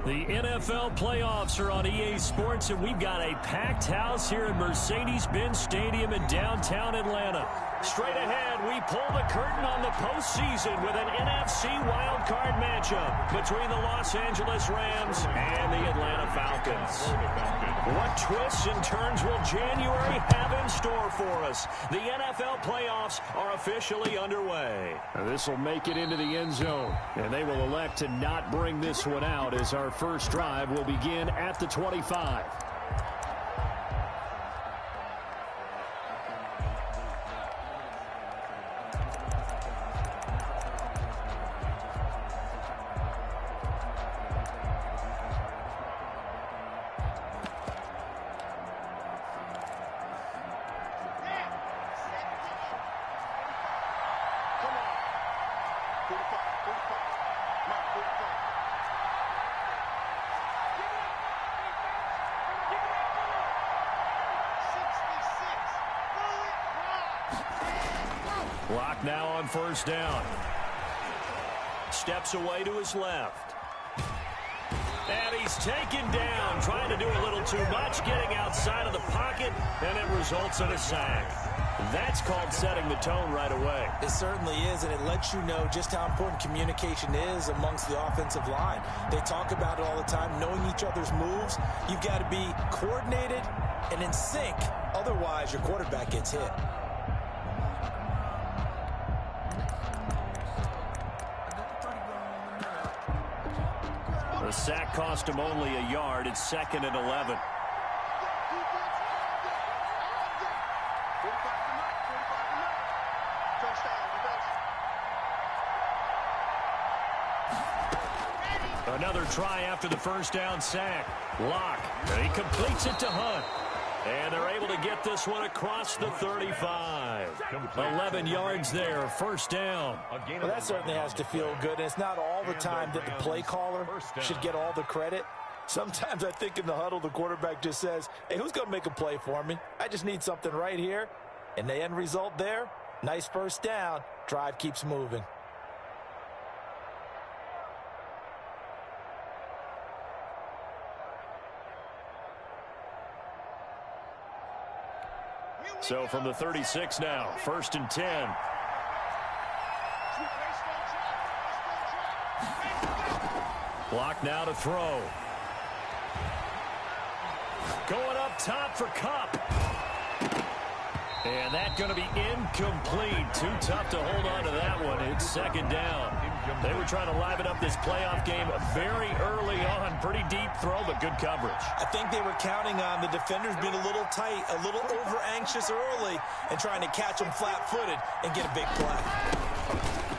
The NFL playoffs are on EA Sports, and we've got a packed house here at Mercedes-Benz Stadium in downtown Atlanta. Straight ahead, we pull the curtain on the postseason with an NFC wildcard matchup between the Los Angeles Rams and the Atlanta Falcons. What twists and turns will January have in store for us? The NFL playoffs are officially underway. This will make it into the end zone, and they will elect to not bring this one out as our first drive will begin at the 25. Clock now on first down. Steps away to his left. And he's taken down, trying to do a little too much, getting outside of the pocket, and it results in a sack. That's called setting the tone right away. It certainly is, and it lets you know just how important communication is amongst the offensive line. They talk about it all the time, knowing each other's moves. You've got to be coordinated and in sync. Otherwise, your quarterback gets hit. The sack cost him only a yard. It's 2nd and 11. Another try after the first down sack. Lock. And he completes it to Hunt. And they're able to get this one across the 35. 11 yards there, first down. Well, that certainly has to feel good. And it's not all the time that the play caller should get all the credit. Sometimes I think in the huddle, the quarterback just says, hey, who's going to make a play for me? I just need something right here. And the end result there, nice first down. Drive keeps moving. So from the 36 now, 1st and 10. Block now to throw. Going up top for Kupp. And that's going to be incomplete. Too tough to hold on to that one. It's 2nd down. They were trying to liven up this playoff game very early on. Pretty deep throw, but good coverage. I think they were counting on the defenders being a little tight, a little over-anxious early, and trying to catch them flat-footed and get a big play.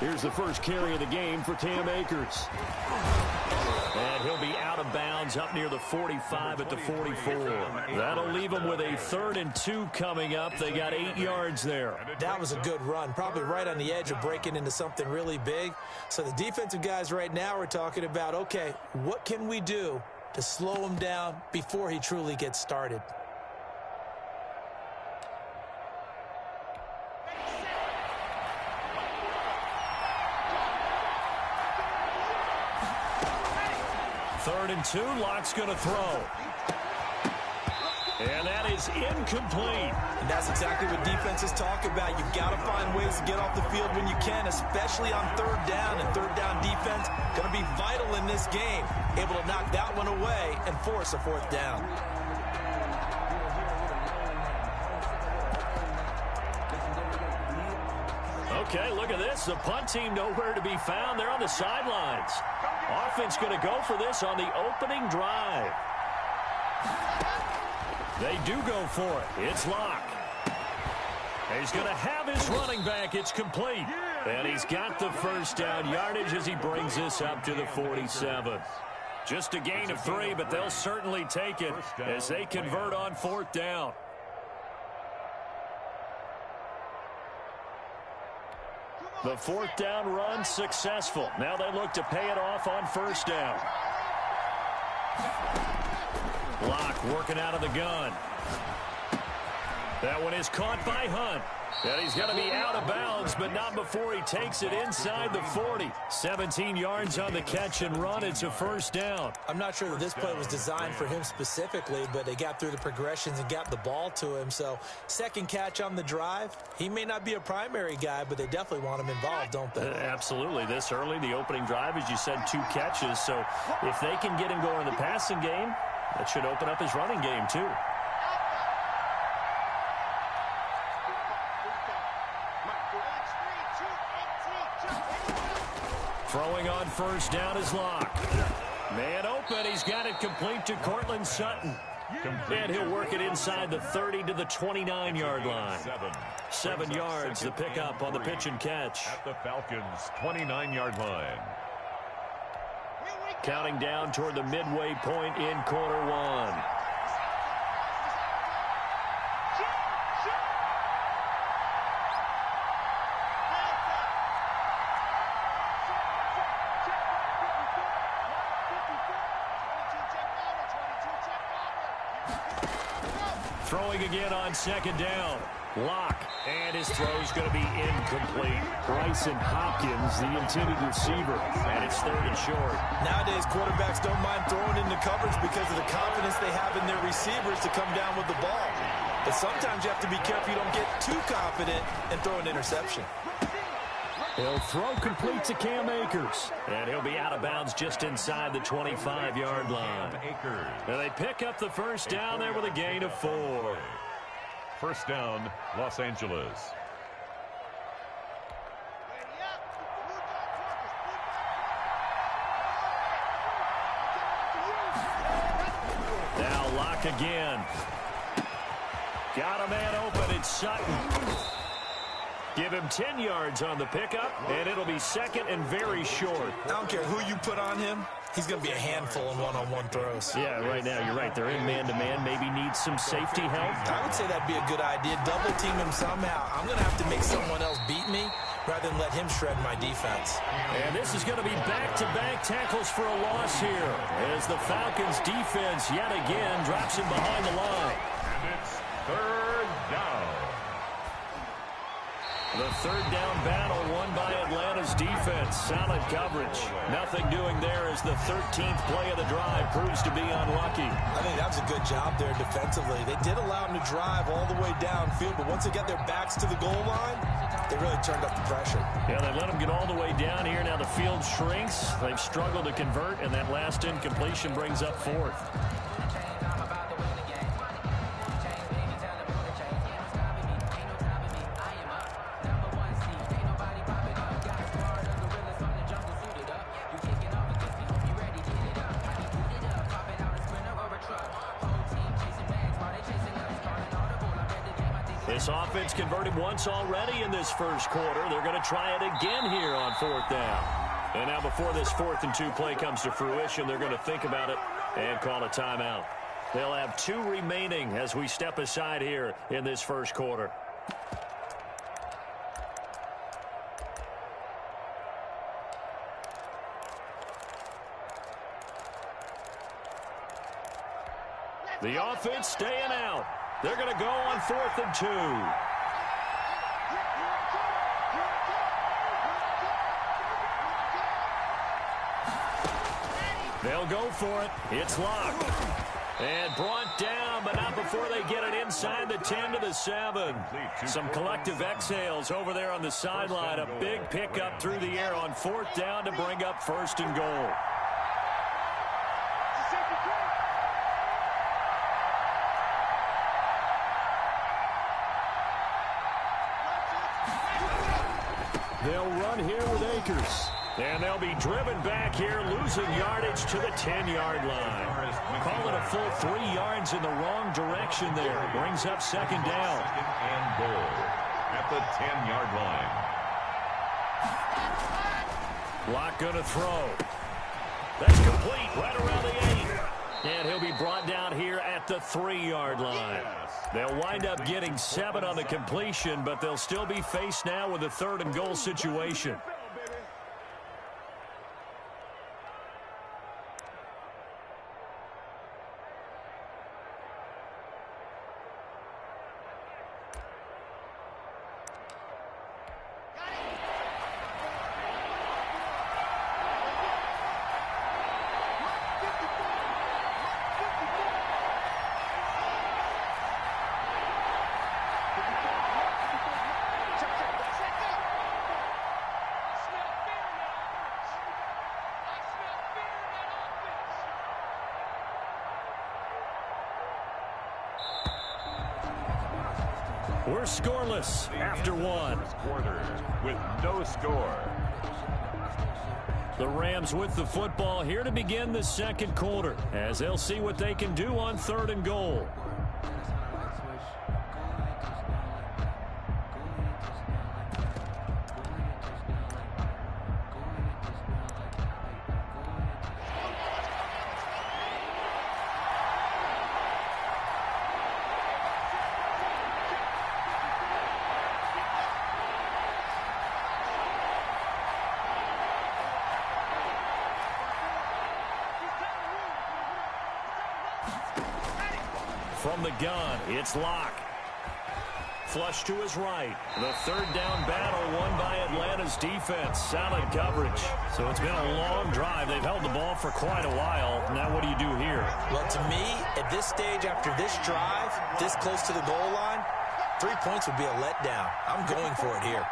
Here's the first carry of the game for Cam Akers. And he'll be out of bounds up near the 45 at the 44. That'll leave them with a 3rd and 2 coming up. They got 8 yards there. That was a good run, probably right on the edge of breaking into something really big. So the defensive guys right now are talking about, okay, what can we do to slow him down before he truly gets started? Third and 2, Lock's going to throw. And that is incomplete. And that's exactly what defenses talk about. You've got to find ways to get off the field when you can, especially on 3rd down. And 3rd down defense going to be vital in this game. Able to knock that one away and force a 4th down. Okay, look at this. The punt team nowhere to be found. They're on the sidelines. Offense going to go for this on the opening drive. They do go for it. It's Lock. He's going to have his running back. It's complete. And he's got the first down yardage as he brings this up to the 47. Just a gain of 3, but they'll certainly take it as they convert on 4th down. The 4th down run successful. Now they look to pay it off on 1st down. Lock working out of the gun. That one is caught by Hunt. And he's going to be out of bounds but not before he takes it inside the 40. 17 yards on the catch and run. It's a first down. I'm not sure that this play was designed for him specifically, but they got through the progressions and got the ball to him. So second catch on the drive. He may not be a primary guy, but they definitely want him involved, don't they? Absolutely. This early, the opening drive, as you said, 2 catches. So if they can get him going in the passing game, that should open up his running game too. Throwing on first down is Locke. Man open. He's got it complete to Cortland Sutton. And he'll work it inside the 30 to the 29-yard line. 7 yards, the pickup on the pitch and catch. At the Falcons' 29-yard line. Counting down toward the midway point in quarter one. Throwing again on second down. Locke, and his throw's going to be incomplete. Bryson Hopkins, the intended receiver, and it's 3rd and short. Nowadays, quarterbacks don't mind throwing into coverage because of the confidence they have in their receivers to come down with the ball. But sometimes you have to be careful you don't get too confident and throw an interception. He'll throw complete to Cam Akers. And he'll be out of bounds just inside the 25-yard line. And they pick up the first down there with a gain of 4. First down, Los Angeles. Now Locke again. Got a man open. It's Sutton. Give him 10 yards on the pickup, and it'll be second and very short. I don't care who you put on him. He's going to be a handful in one-on-one throws. Yeah, right now, you're right. They're in man-to-man. Maybe need some safety help. I would say that'd be a good idea. Double team him somehow. I'm going to have to make someone else beat me rather than let him shred my defense. And this is going to be back-to-back tackles for a loss here as the Falcons defense yet again drops him behind the line. And it's 3rd down. The 3rd down battle won by Atlanta's defense. Solid coverage. Nothing doing there as the 13th play of the drive proves to be unlucky. I think that was a good job there defensively. They did allow him to drive all the way downfield, but once they got their backs to the goal line, they really turned up the pressure. Yeah, they let him get all the way down here. Now the field shrinks. They've struggled to convert, and that last incompletion brings up 4th. This offense converted once already in this first quarter. They're going to try it again here on 4th down. And now before this 4th and 2 play comes to fruition, they're going to think about it and call a timeout. They'll have 2 remaining as we step aside here in this first quarter. The offense staying out. They're going to go on 4th and 2. They'll go for it. It's Locke. And brought down, but not before they get it inside the 10 to the 7. Some collective exhales over there on the sideline. A big pickup through the air on 4th down to bring up 1st and goal. They'll run here with Akers. And they'll be driven back here, losing yardage to the 10-yard line. Call it a full 3 yards in the wrong direction there. Brings up 2nd down. 2nd and goal at the 10-yard line. Locke going to throw. That's complete right around the 8. And he'll be brought down here at the 3-yard line. They'll wind up getting 7 on the completion, but they'll still be faced now with a 3rd and goal situation. We're scoreless after one. Quarter with no score. The Rams with the football here to begin the second quarter as they'll see what they can do on 3rd and goal. From the gun, it's Locke. Flush to his right. The 3rd down battle won by Atlanta's defense. Solid coverage. So it's been a long drive. They've held the ball for quite a while. Now what do you do here? Well, to me, at this stage, after this drive, this close to the goal line, 3 points would be a letdown. I'm going for it here.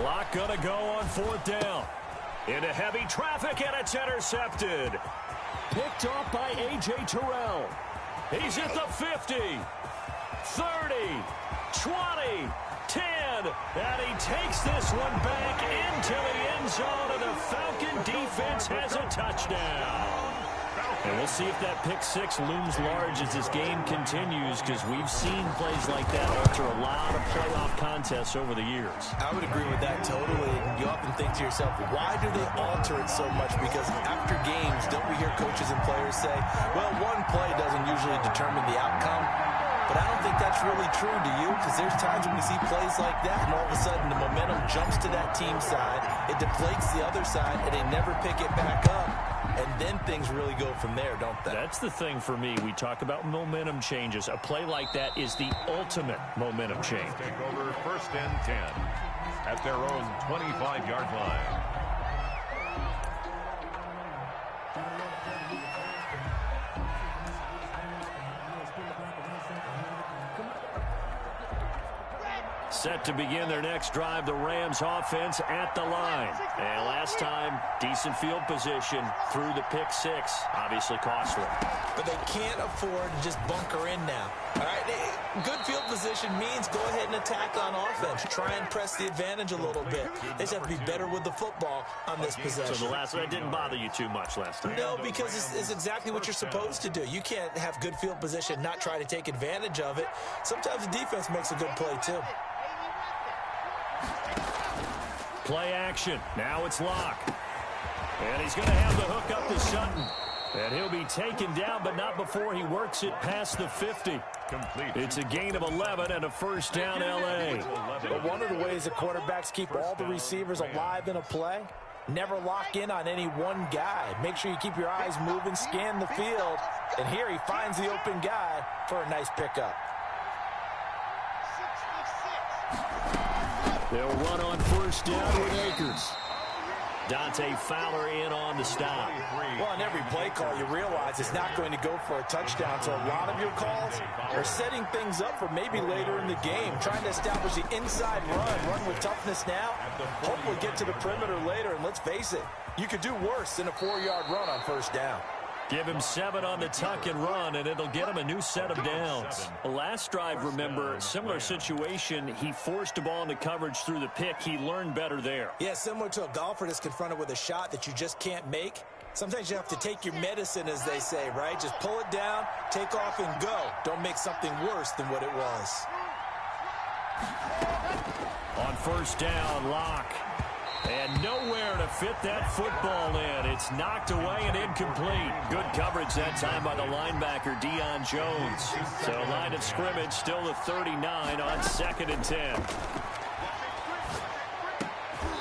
Locke gonna go on 4th down. Into heavy traffic, and it's intercepted. Picked off by A.J. Terrell. He's at the 50, 30, 20, 10, and he takes this one back into the end zone, and the Falcon defense has a touchdown. And we'll see if that pick six looms large as this game continues, because we've seen plays like that alter a lot of playoff contests over the years. I would agree with that totally. And you often think to yourself, why do they alter it so much? Because after games, don't we hear coaches and players say, well, one play doesn't usually determine the outcome. But I don't think that's really true, do you? Because there's times when we see plays like that, and all of a sudden the momentum jumps to that team side, it deflates the other side, and they never pick it back up. And then things really go from there, don't they? That's the thing for me. We talk about momentum changes. A play like that is the ultimate momentum change. Take over 1st and 10 at their own 25-yard line. Set to begin their next drive, the Rams offense at the line. And last time, decent field position through the pick six. Obviously costly. But they can't afford to just bunker in now. All right, good field position means go ahead and attack on offense. Try and press the advantage a little bit. They just have to be better with the football on this possession. So the last one didn't bother you too much last time? No, because it's exactly what you're supposed to do. You can't have good field position, not try to take advantage of it. Sometimes the defense makes a good play too. Play action. Now it's Locke. And he's going to have the hook up to Sutton. And he'll be taken down, but not before he works it past the 50. Complete. It's a gain of 11 and a 1st down L.A. But one of the ways that quarterbacks keep all the receivers alive in a play, never lock in on any one guy. Make sure you keep your eyes moving, scan the field. And here he finds the open guy for a nice pickup. They'll run on 1st down with Akers. Dante Fowler in on the stop. Well, on every play call, you realize it's not going to go for a touchdown. So a lot of your calls are setting things up for maybe later in the game, trying to establish the inside run with toughness now, hopefully get to the perimeter later. And let's face it, you could do worse than a 4-yard run on 1st down. Give him 7 on the tuck and run, and it'll get him a new set of downs. Last drive, remember, similar situation. He forced a ball into coverage through the pick. He learned better there. Yeah, similar to a golfer that's confronted with a shot that you just can't make. Sometimes you have to take your medicine, as they say, right? Just pull it down, take off, and go. Don't make something worse than what it was. On 1st down, Locke. And nowhere to fit that football in. It's knocked away and incomplete. Good coverage that time by the linebacker, Deion Jones. So line of scrimmage still the 39 on 2nd and 10.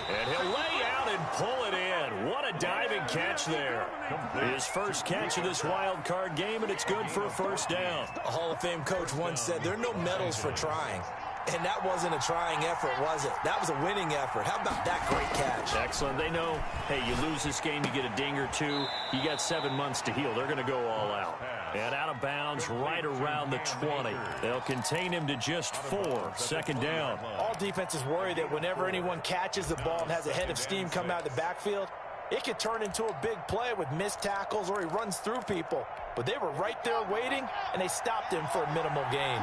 And he'll lay out and pull it in. What a diving catch there. His first catch of this wild card game, and it's good for a 1st down. A Hall of Fame coach once said there are no medals for trying. And that wasn't a trying effort, was it? That was a winning effort. How about that great catch? Excellent. They know, hey, you lose this game, you get a ding or two. You got 7 months to heal. They're going to go all out. And out of bounds right around the 20. They'll contain him to just 4. 2nd down. All defenses worry that whenever anyone catches the ball and has a head of steam come out of the backfield, It could turn into a big play with missed tackles or he runs through people. But they were right there waiting, and they stopped him for a minimal gain.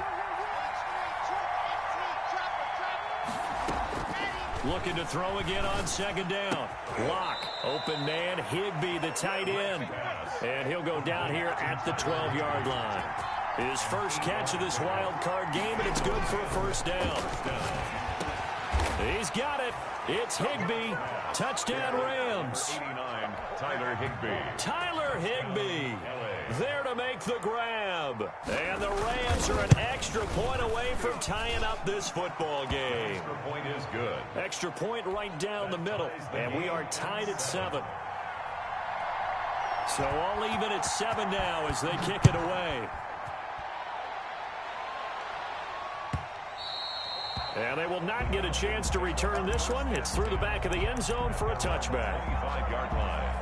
Looking to throw again on second down. Lock, open man, Higbee, the tight end. And he'll go down here at the 12-yard line. His first catch of this wild card game, and it's good for a first down. He's got it. It's Higbee. Touchdown, Rams. 89, Tyler Higbee. Tyler Higbee there to make the grab. And the Rams are an extra point away from tying up this football game. Extra point is good. Extra point right down the middle. And we are tied at 7. So all even at 7 now as they kick it away. And they will not get a chance to return this one. It's through the back of the end zone for a touchback. 5-yard line.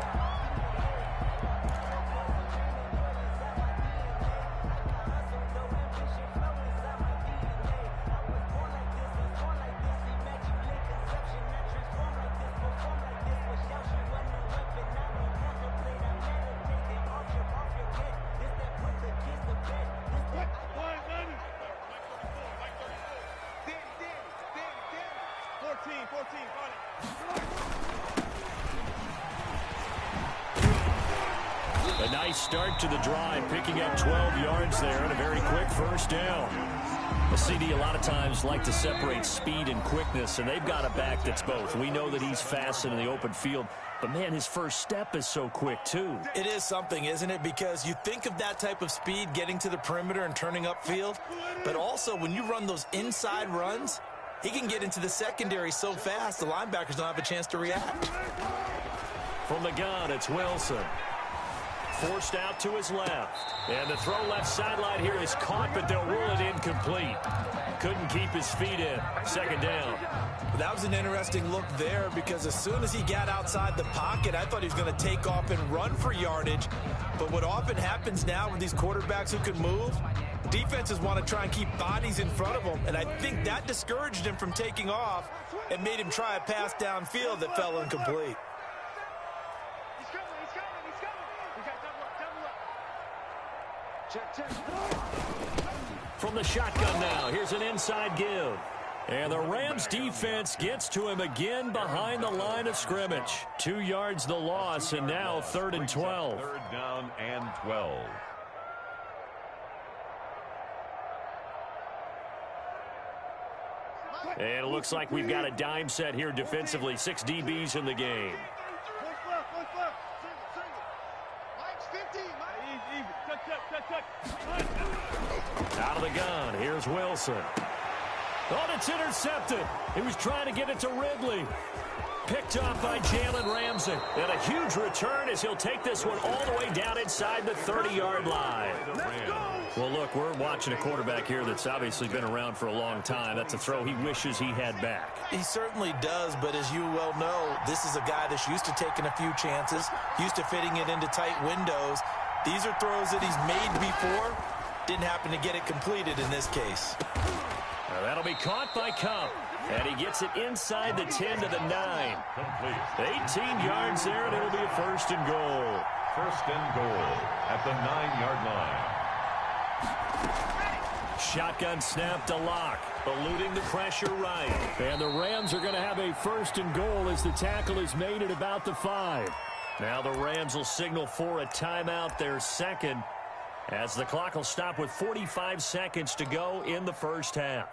A nice start to the drive, picking up 12 yards there and a very quick first down. A CD a lot of times like to separate speed and quickness, and they've got a back that's both. We know that he's fast in the open field, but, man, his first step is so quick, too. It is something, isn't it? Because you think of that type of speed getting to the perimeter and turning upfield, but also when you run those inside runs, he can get into the secondary so fast the linebackers don't have a chance to react. From the gun, it's Wilson. Forced out to his left. And the throw left sideline here is caught, but they'll rule it incomplete. Couldn't keep his feet in. Second down. That was an interesting look there because as soon as he got outside the pocket, I thought he was going to take off and run for yardage. But what often happens now with these quarterbacks who can move, defenses want to try and keep bodies in front of them. And I think that discouraged him from taking off and made him try a pass downfield that fell incomplete. From the shotgun now, here's an inside give. And the Rams defense gets to him again behind the line of scrimmage. 2 yards the loss, and now 3rd and 12. 3rd down and 12. And it looks like we've got a dime set here defensively. 6 DBs in the game. Out of the gun, here's Wilson. Oh, it's intercepted. He was trying to get it to Ridley. Picked off by Jalen Ramsey. And a huge return as he'll take this one all the way down inside the 30-yard line. Well, look, we're watching a quarterback here that's obviously been around for a long time. That's a throw he wishes he had back. He certainly does, but as you well know, this is a guy that's used to taking a few chances, used to fitting it into tight windows. These are throws that he's made before. Didn't happen to get it completed in this case. Now that'll be caught by Cup. And he gets it inside the 10 to the 9. 18 yards there, and it'll be a 1st and goal. 1st and goal at the 9-yard line. Shotgun snap to Lock, eluding the pressure right. And the Rams are going to have a 1st and goal as the tackle is made at about the 5. Now the Rams will signal for a timeout, their second, as the clock will stop with 45 seconds to go in the first half.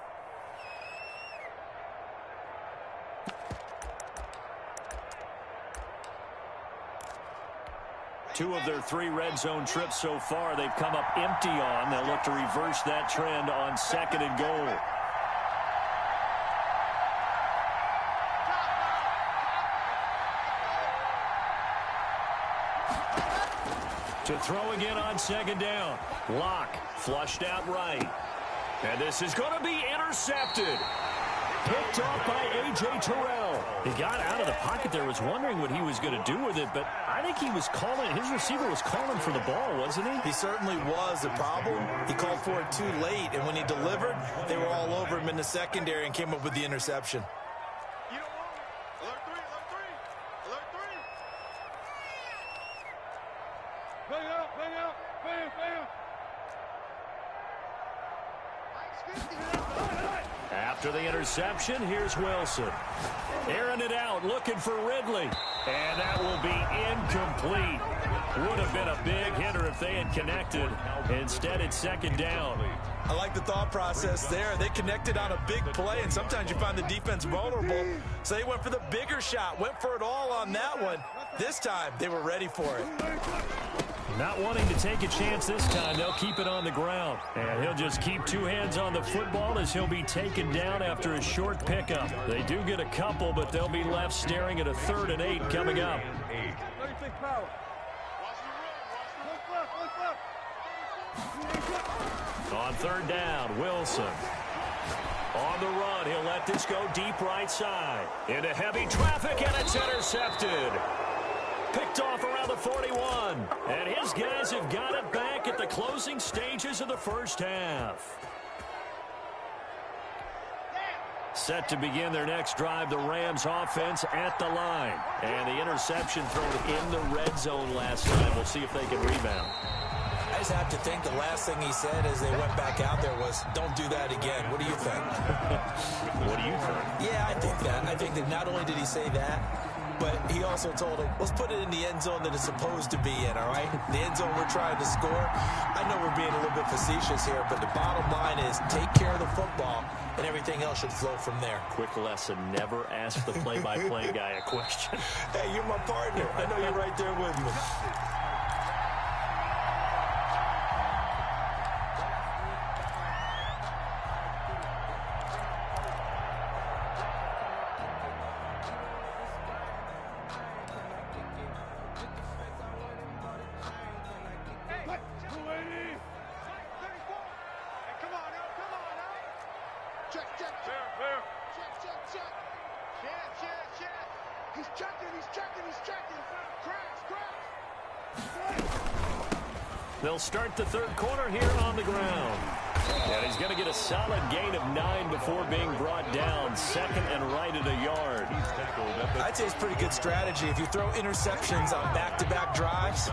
Two of their 3 red zone trips so far they've come up empty on. They'll look to reverse that trend on 2nd and goal. To throw again on 2nd down. Lock flushed out right. And this is going to be intercepted. Picked off by A.J. Terrell. He got out of the pocket there, was wondering what he was going to do with it, but I think he was calling, his receiver was calling for the ball, wasn't he? He certainly was. The problem, he called for it too late, and when he delivered, they were all over him in the secondary and came up with the interception. After the interception, here's Wilson. Airing it out, looking for Ridley. And that will be incomplete. Would have been a big hitter if they had connected. Instead, it's second down. I like the thought process there. They connected on a big play, and sometimes you find the defense vulnerable. So they went for the bigger shot, went for it all on that one. This time, they were ready for it. Not wanting to take a chance this time, they'll keep it on the ground. And he'll just keep two hands on the football as he'll be taken down after a short pickup. They do get a couple, but they'll be left staring at a 3rd and 8 coming up. On 3rd down, Wilson. On the run, he'll let this go deep right side. Into heavy traffic, and it's intercepted. Picked off around the 41. And his guys have got it back at the closing stages of the first half. Set to begin their next drive, the Rams offense at the line. And the interception thrown in the red zone last time. We'll see if they can rebound. I just have to think the last thing he said as they went back out there was, don't do that again. What do you think? What do you think? Yeah, I think that. I think that not only did he say that, but he also told him, let's put it in the end zone that it's supposed to be in, all right? The end zone we're trying to score. I know we're being a little bit facetious here, but the bottom line is take care of the football, and everything else should flow from there. Quick lesson, never ask the play-by-play guy a question. Hey, you're my partner. I know you're right there with me. They'll start the third quarter here on the ground. And he's going to get a solid gain of 9 before being brought down. 2nd and right at a yard. I'd say it's pretty good strategy. If you throw interceptions on back-to-back drives,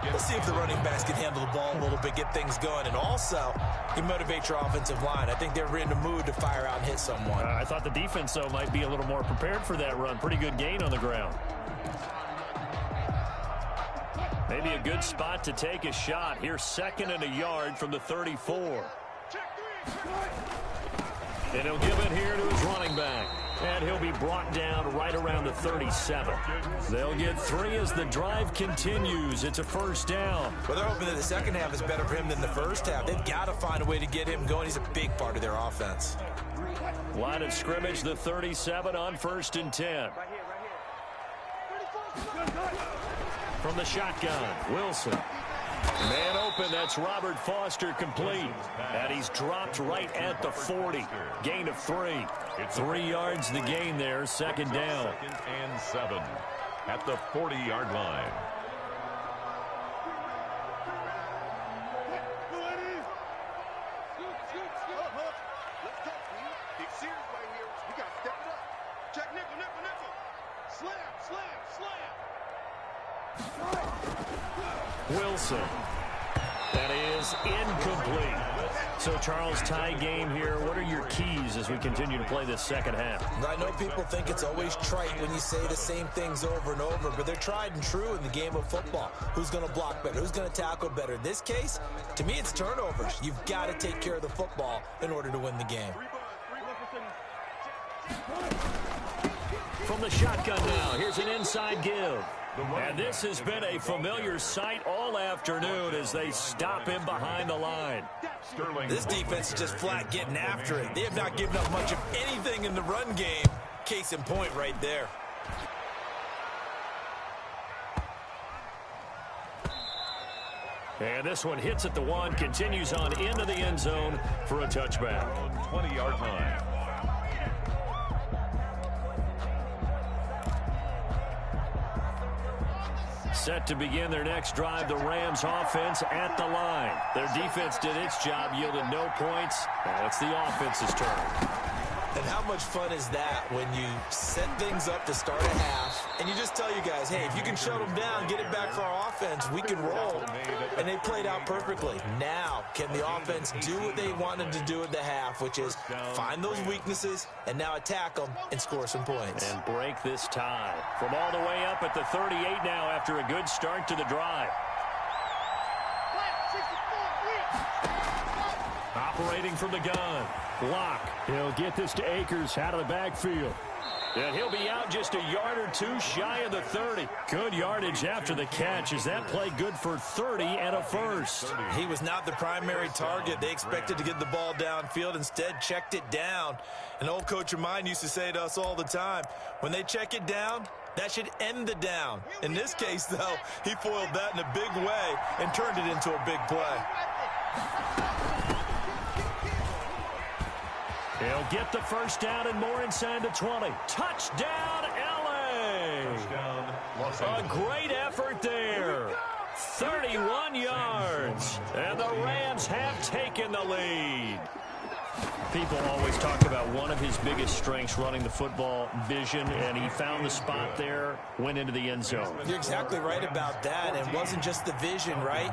let's see if the running backs can handle the ball a little bit, get things going. And also, you motivate your offensive line. I think they're in the mood to fire out and hit someone. I thought the defense, though, might be a little more prepared for that run. Pretty good gain on the ground. Maybe a good spot to take a shot. Here's 2nd and a yard from the 34. And he'll give it here to his running back. And he'll be brought down right around the 37. They'll get 3 as the drive continues. It's a first down. Well, they're hoping that the second half is better for him than the first half. They've got to find a way to get him going. He's a big part of their offense. Line of scrimmage, the 37 on 1st and 10. From the shotgun, Wilson. Man open, that's Robert Foster complete. And he's dropped right at the 40. Gain of 3. 3 yards the gain there, 2nd down. 2nd and 7 at the 40-yard line. Wilson. That is incomplete. So, Charles, tie game here. What are your keys as we continue to play this second half? I know people think it's always trite when you say the same things over and over, but they're tried and true in the game of football. Who's going to block better? Who's going to tackle better? In this case, to me, it's turnovers. You've got to take care of the football in order to win the game. From the shotgun now, here's an inside give. And this has been a familiar sight all afternoon as they stop him behind the line. This defense is just flat getting after it. They have not given up much of anything in the run game. Case in point right there. And this one hits at the 1, continues on into the end zone for a touchback. 20-yard line. Set to begin their next drive, the Rams offense at the line. Their defense did its job, yielded no points. Now it's the offense's turn. And how much fun is that when you set things up to start a half and you just tell you guys, hey, if you can shut them down, get it back for our offense, we can roll. And they played out perfectly. Now, can the offense do what they wanted to do at the half, which is find those weaknesses and now attack them and score some points. And break this tie. From all the way up at the 38 now after a good start to the drive. Operating from the gun. Block. He'll get this to Akers out of the backfield. And he'll be out just a yard or two shy of the 30. Good yardage after the catch. Is that play good for 30 and a first? He was not the primary target. They expected to get the ball downfield. Instead, checked it down. An old coach of mine used to say to us all the time, when they check it down, that should end the down. In this case, though, he foiled that in a big way and turned it into a big play. He'll get the first down and more inside the 20. Touchdown, L.A. A great effort there. 31 yards. And the Rams have taken the lead. People always talk about one of his biggest strengths, running the football, vision, and he found the spot there, went into the end zone. You're exactly right about that. It wasn't just the vision, right?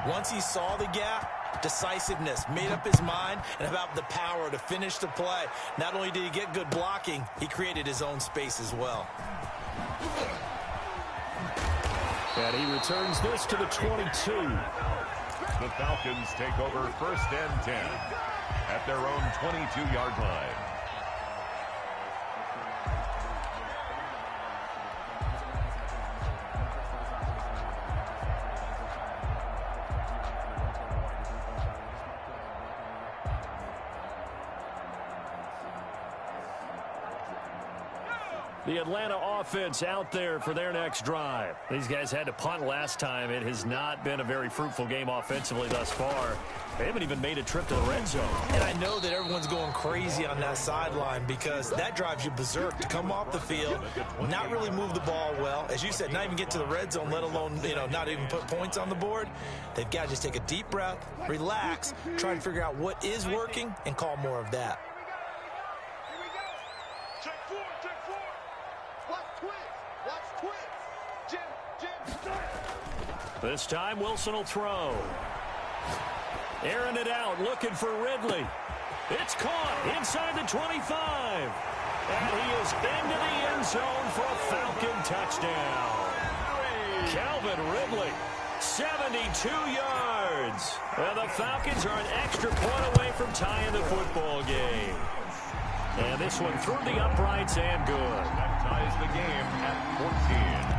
Once he saw the gap, decisiveness, made up his mind, and about the power to finish the play. Not only did he get good blocking, he created his own space as well. And he returns this to the 22. The Falcons take over 1st and 10 at their own 22-yard line. The Atlanta offense out there for their next drive. These guys had to punt last time. It has not been a very fruitful game offensively thus far. They haven't even made a trip to the red zone. And I know that everyone's going crazy on that sideline because that drives you berserk to come off the field, not really move the ball well. As you said, not even get to the red zone, let alone, not even put points on the board. They've got to just take a deep breath, relax, try and figure out what is working and call more of that. This time, Wilson will throw. Airing it out, looking for Ridley. It's caught inside the 25. And he is into the end zone for a Falcon touchdown. Calvin Ridley, 72 yards. Well, the Falcons are an extra point away from tying the football game. And this one through the uprights and good. That ties the game at 14.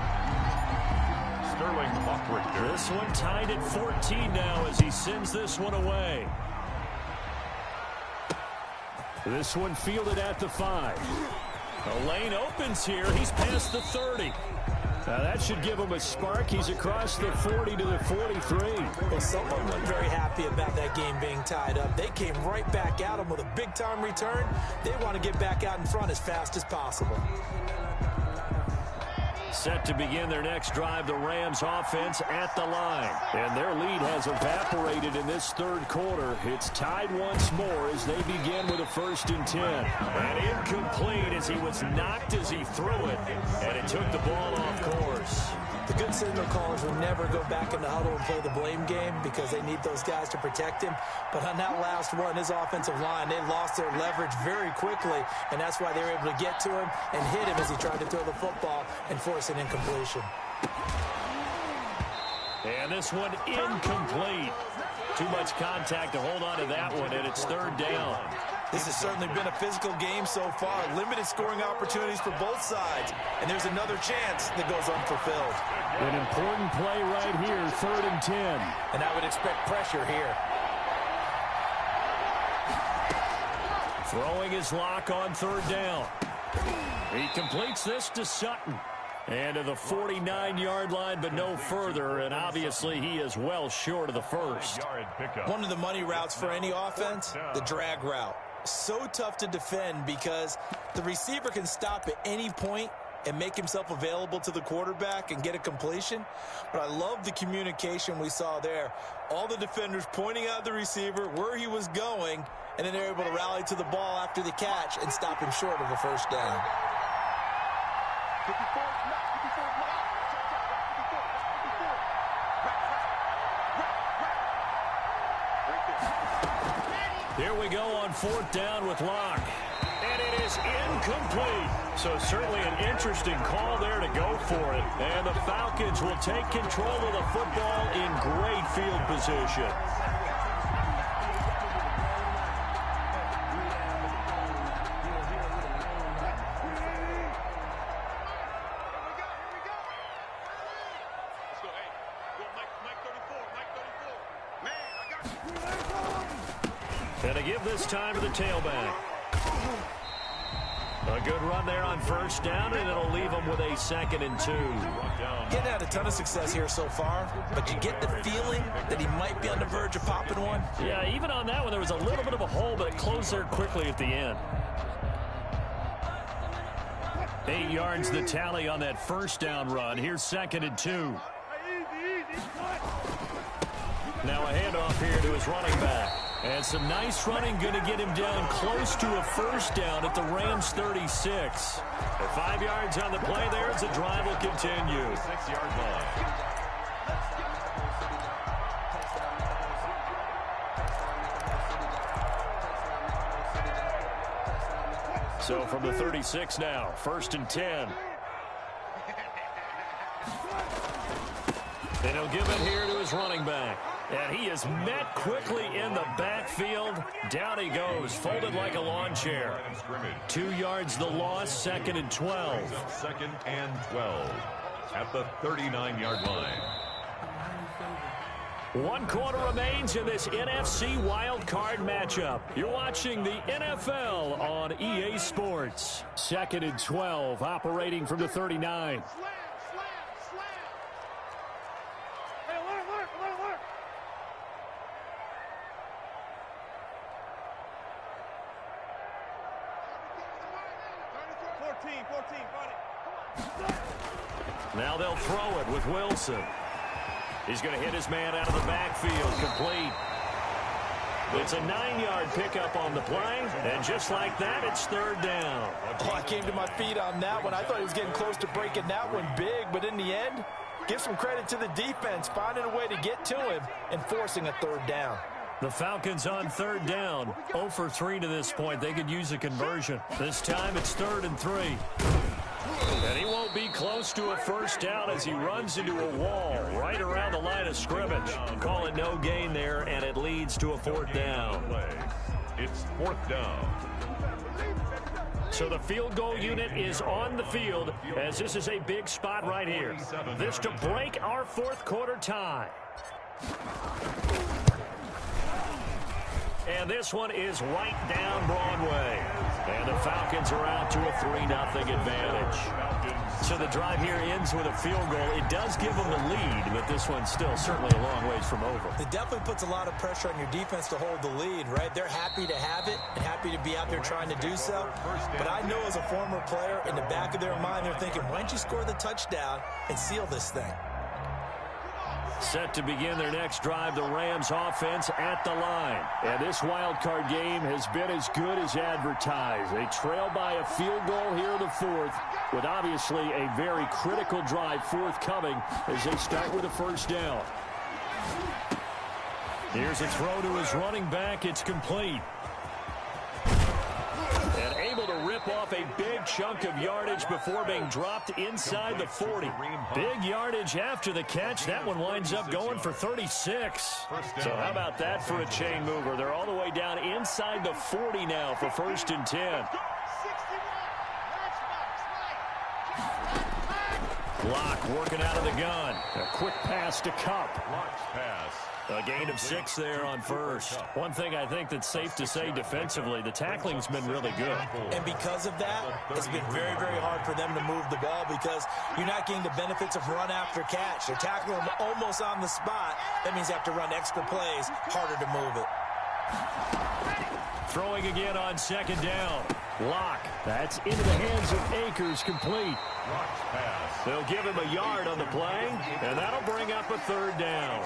This one tied at 14 now as he sends this one away. This one fielded at the 5. The lane opens here. He's past the 30. Now that should give him a spark. He's across the 40 to the 43. Well, someone wasn't very happy about that game being tied up. They came right back at him with a big-time return. They want to get back out in front as fast as possible. Set to begin their next drive, the Rams offense at the line. And their lead has evaporated in this third quarter. It's tied once more as they begin with a 1st and 10. And incomplete as he was knocked as he threw it. And it took the ball off course. The good signal callers will never go back in the huddle and play the blame game because they need those guys to protect him. But on that last one, his offensive line, they lost their leverage very quickly, and that's why they were able to get to him and hit him as he tried to throw the football and force an incompletion. And this one incomplete. Too much contact to hold on to that one, and it's 3rd down. This has certainly been a physical game so far. Limited scoring opportunities for both sides. And there's another chance that goes unfulfilled. An important play right here, 3rd and 10. And I would expect pressure here. Throwing his lock on 3rd down. He completes this to Sutton. And to the 49-yard line, but no further. And obviously, he is well short of the first. One of the money routes for any offense, the drag route. So tough to defend because the receiver can stop at any point and make himself available to the quarterback and get a completion. But I love the communication we saw there. All the defenders pointing out the receiver, where he was going, and then they're able to rally to the ball after the catch and stop him short of a first down. Here we go on 4th down with Locke. And it is incomplete. So certainly an interesting call there to go for it. And the Falcons will take control of the football in great field position. And to give this time to the tailback. A good run there on 1st down, and it'll leave them with a 2nd and 2. Getting had a ton of success here so far, but you get the feeling that he might be on the verge of popping one. Yeah, even on that one, there was a little bit of a hole, but it closed there quickly at the end. 8 yards the tally on that 1st down run. Here's 2nd and 2. Now a handoff here to his running back. And some nice running, going to get him down close to a 1st down at the Rams 36. At 5 yards on the play there as the drive will continue. 6-yard line. So from the 36 now, 1st and 10. And he'll give it here to his running back. And he is met quickly in the backfield. Down he goes, folded like a lawn chair. 2 yards the loss, 2nd and 12. 2nd and 12 at the 39-yard line. 1 quarter remains in this NFC wildcard matchup. You're watching the NFL on EA Sports. 2nd and 12, operating from the 39. Now they'll throw it with Wilson. He's going to hit his man out of the backfield, complete. It's a 9-yard pickup on the play, and just like that, it's 3rd down. Oh, I came to my feet on that one. I thought he was getting close to breaking that one big, but in the end, give some credit to the defense, finding a way to get to him and forcing a 3rd down. The Falcons on 3rd down, 0 for 3 to this point. They could use a conversion. This time it's 3rd and 3. And he won't be close to a 1st down as he runs into a wall right around the line of scrimmage. Call it no gain there, and it leads to a 4th down. It's 4th down. So the field goal unit is on the field as this is a big spot right here. This to break our 4th quarter tie. And this one is right down Broadway. And the Falcons are out to a 3-0 advantage. So the drive here ends with a field goal. It does give them the lead, but this one's still certainly a long ways from over. It definitely puts a lot of pressure on your defense to hold the lead, right? They're happy to have it and happy to be out there trying to do so. But I know as a former player, in the back of their mind, they're thinking, why don't you score the touchdown and seal this thing? Set to begin their next drive, the Rams offense at the line. And this wild card game has been as good as advertised. They trail by a field goal here in the 4th, with obviously a very critical drive forthcoming as they start with a 1st down. Here's a throw to his running back. It's complete. And able to rip off a big chunk of yardage before being dropped inside the 40. Big yardage after the catch. That one winds up going for 36. So how about that for a chain mover? They're all the way down inside the 40 now for 1st and 10. Locke working out of the gun. A quick pass to Cup. Locke's pass. A gain of 6 there on 1st. One thing I think that's safe to say defensively, the tackling's been really good. And because of that, it's been very, very hard for them to move the ball because you're not getting the benefits of run after catch. They're tackling them almost on the spot. That means you have to run extra plays, harder to move it. Throwing again on second down. Lock. That's into the hands of Akers, complete. They'll give him a yard on the play, and that'll bring up a third down.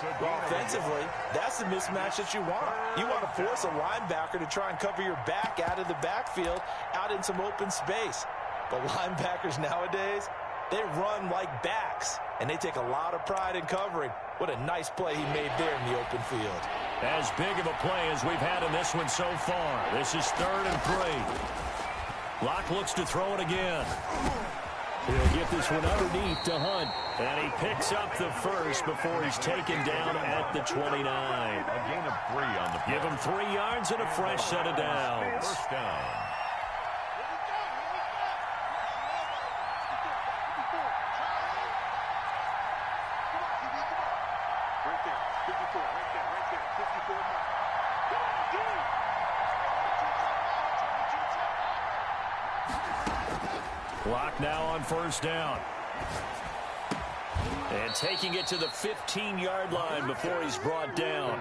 Offensively, that's the mismatch that you want. You want to force a linebacker to try and cover your back out of the backfield, out in some open space. But linebackers nowadays, they run like backs, and they take a lot of pride in covering. What a nice play he made there in the open field. As big of a play as we've had in this one so far. This is 3rd and 3. Locke looks to throw it again. He'll get this one underneath to Hunt. And he picks up the first before he's taken down at the 29. A gain of 3 on the play. Give him 3 yards and a fresh set of downs. First down. Clock now on first down. And taking it to the 15-yard line before he's brought down.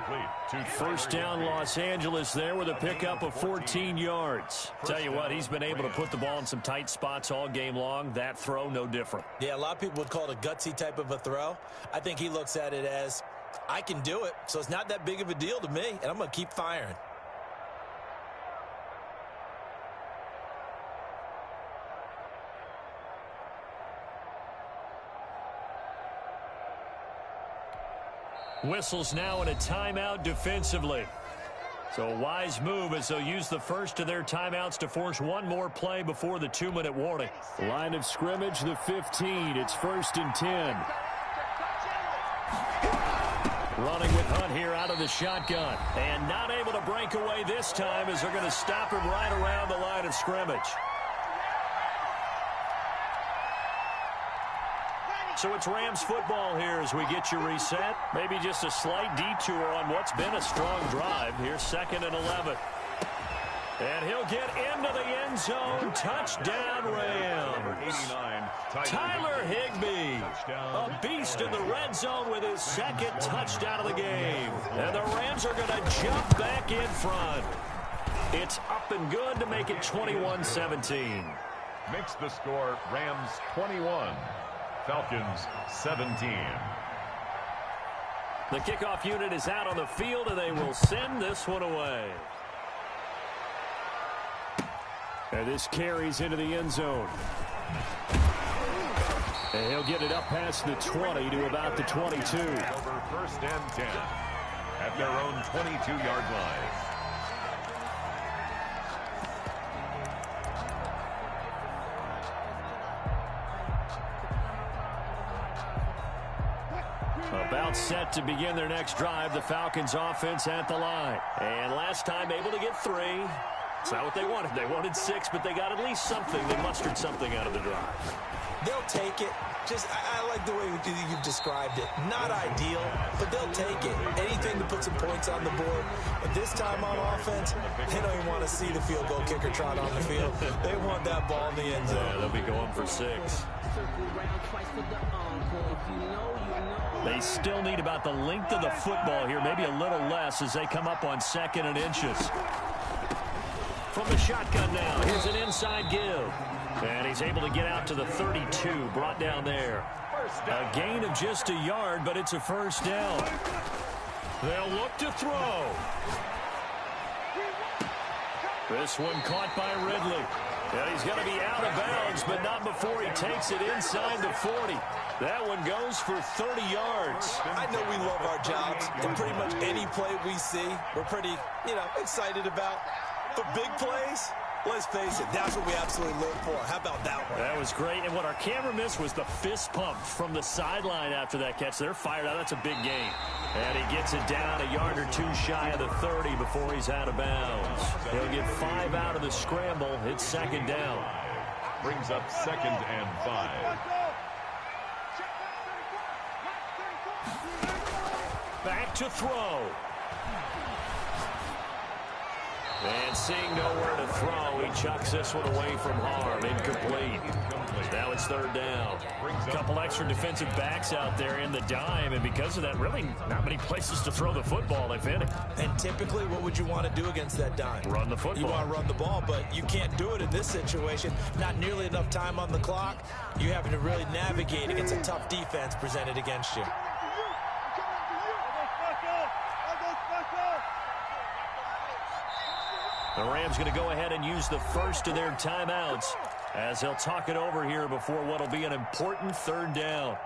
First down, Los Angeles there with a pickup of 14 yards. Tell you what, he's been able to put the ball in some tight spots all game long. That throw, no different. Yeah, a lot of people would call it a gutsy type of a throw. I think he looks at it as, I can do it, so it's not that big of a deal to me, and I'm going to keep firing. Whistles now in a timeout defensively. So a wise move as they'll use the first of their timeouts to force one more play before the 2-minute warning. Line of scrimmage, the 15. It's 1st and 10. Running with Hunt here out of the shotgun. And not able to break away this time as they're going to stop him right around the line of scrimmage. So it's Rams football here as we get you reset. Maybe just a slight detour on what's been a strong drive. Here's 2nd and 11. And he'll get into the end zone. Touchdown, Rams. Tyler Higbee, a beast in the red zone with his 2nd touchdown of the game. And the Rams are going to jump back in front. It's up and good to make it 21-17. Makes the score Rams 21. Falcons 17. The kickoff unit is out on the field, and they will send this one away. And this carries into the end zone. And he'll get it up past the 20 to about the 22. Over 1st and 10 at their own 22-yard line. About set to begin their next drive, the Falcons offense at the line. And last time able to get 3. It's not what they wanted. They wanted 6, but they got at least something. They mustered something out of the drive. They'll take it. I like the way you've described it. Not ideal, but they'll take it. Anything to put some points on the board. But this time on offense, they don't even want to see the field goal kicker trot on the field. They want that ball in the end zone. Yeah, they'll be going for 6. They still need about the length of the football here, maybe a little less as they come up on 2nd and inches. From the shotgun now, here's an inside give. And he's able to get out to the 32, brought down there. A gain of just a yard, but it's a first down. They'll look to throw. This one caught by Ridley. And he's going to be out of bounds, but not before he takes it inside the 40. That one goes for 30 yards. I know we love our jobs, and pretty much any play we see, we're pretty, excited about. But big plays, let's face it, that's what we absolutely live for. How about that one? That was great. And what our camera missed was the fist pump from the sideline after that catch. They're fired out. That's a big gain. And he gets it down a yard or 2 shy of the 30 before he's out of bounds. He'll get 5 out of the scramble. It's 2nd down. Brings up 2nd and 5. Back to throw. And seeing nowhere to throw, he chucks this one away from harm. Incomplete. Now it's third down. A couple extra defensive backs out there in the dime, and because of that, really not many places to throw the football, if any. And typically, what would you want to do against that dime? Run the football. You want to run the ball, but you can't do it in this situation. Not nearly enough time on the clock. You're having to really navigate against a tough defense presented against you. The Rams going to go ahead and use the first of their timeouts as they'll talk it over here before what will be an important third down.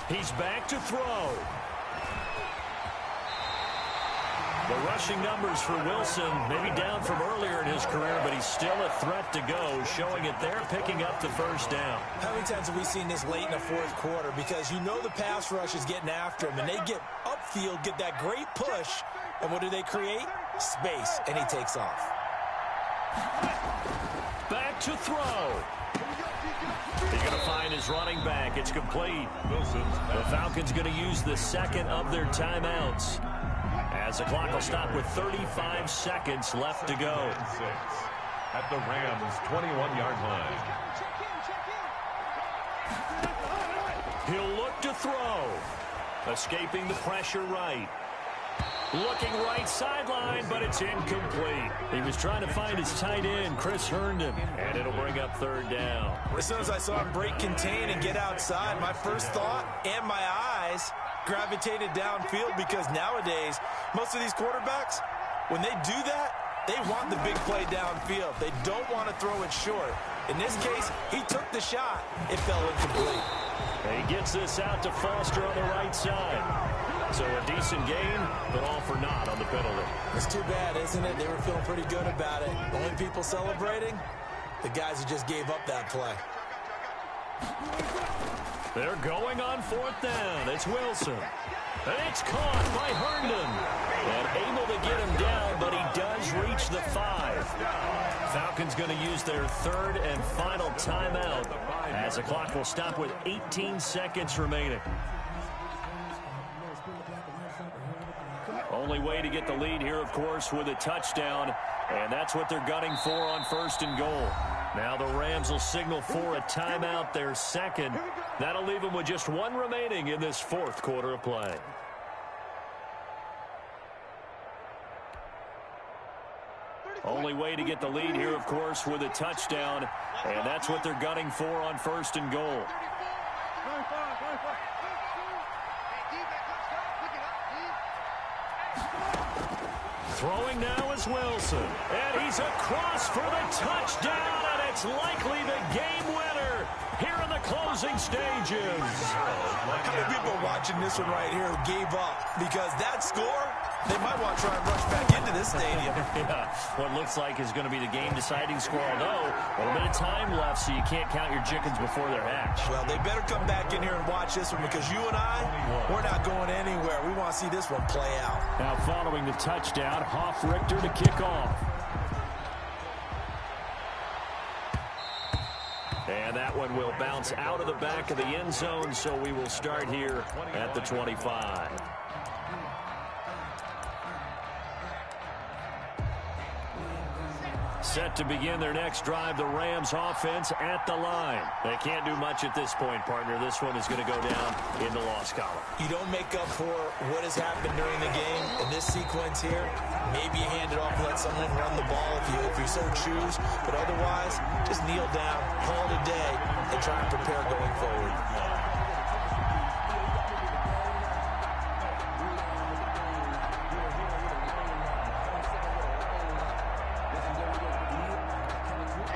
He's back to throw. The rushing numbers for Wilson, maybe down from earlier in his career, but he's still a threat to go, showing it there, picking up the first down. How many times have we seen this late in the fourth quarter? Because you know the pass rush is getting after him, and they get upfield, get that great push, and what do they create? Space, and he takes off. Back to throw. He's going to find his running back. It's complete. The Falcons going to use the second of their timeouts, as the clock will stop with 35 seconds left to go. At the Rams' 21-yard line. He'll look to throw. Escaping the pressure right. Looking right sideline, but it's incomplete. He was trying to find his tight end, Chris Herndon, and it'll bring up third down. As soon as I saw him break contain and get outside, my first thought and my eyes gravitated downfield, because nowadays, most of these quarterbacks, when they do that, they want the big play downfield. They don't want to throw it short. In this case, he took the shot. It fell incomplete. He gets this out to Foster on the right side. So a decent gain, but all for naught on the penalty. It's too bad, isn't it? They were feeling pretty good about it. Only people celebrating, the guys who just gave up that play. They're going on fourth down. It's Wilson. And it's caught by Herndon. And able to get him down, but he does reach the 5. Falcons going to use their third and final timeout, as the clock will stop with 18 seconds remaining. Only way to get the lead here, of course, with a touchdown, and that's what they're gunning for on first and goal. Now the Rams will signal for a timeout, their second. That'll leave them with just one remaining in this fourth quarter of play. Only way to get the lead here, of course, with a touchdown, and that's what they're gunning for on first and goal. Throwing now is Wilson, and he's across for the touchdown, and it's likely the game winner here in the closing stages. How many people watching this one right here who gave up? Because that score, they might want to try and rush back into this stadium. Yeah, what looks like is going to be the game-deciding score, although a little bit of time left, so you can't count your chickens before they're hatched. Well, they better come back in here and watch this one, because you and I, we're not going anywhere. We want to see this one play out. Now following the touchdown, Hoff-Richter to kick off. And that one will bounce out of the back of the end zone, so we will start here at the 25. Set to begin their next drive, the Rams offense at the line. They can't do much at this point, partner. This one is going to go down in the loss column. You don't make up for what has happened during the game in this sequence here. Maybe you hand it off and let someone run the ball if you so choose. But otherwise, just kneel down, call it a day, and try and prepare going forward.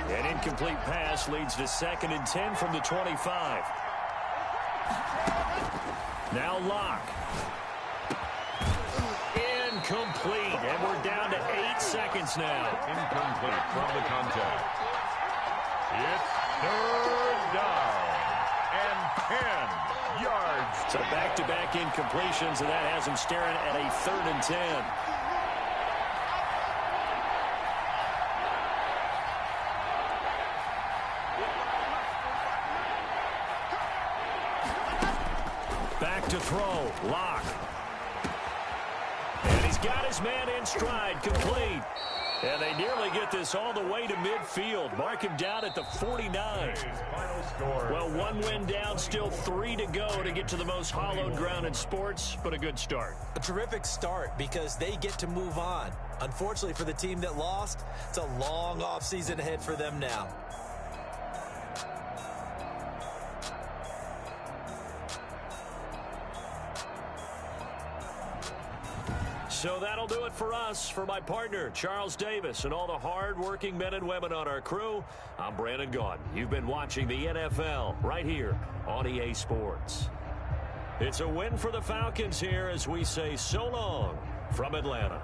An incomplete pass leads to 2nd and 10 from the 25. Now Locke. Incomplete, and we're down to 8 seconds now. Incomplete from the contact. It's third down and 10. yards. So back-to-back incompletions, and that has him staring at a 3rd and 10. Back to throw. Lock. And he's got his man in stride. Complete. And they nearly get this all the way to midfield. Mark him down at the 49. Final score. Well, 1 win down, still 3 to go to get to the most hallowed ground in sports, but a good start. A terrific start because they get to move on. Unfortunately for the team that lost, it's a long offseason ahead for them now. So that'll do it for us. For my partner, Charles Davis, and all the hard-working men and women on our crew, I'm Brandon Gaudin. You've been watching the NFL right here on EA Sports. It's a win for the Falcons here as we say so long from Atlanta.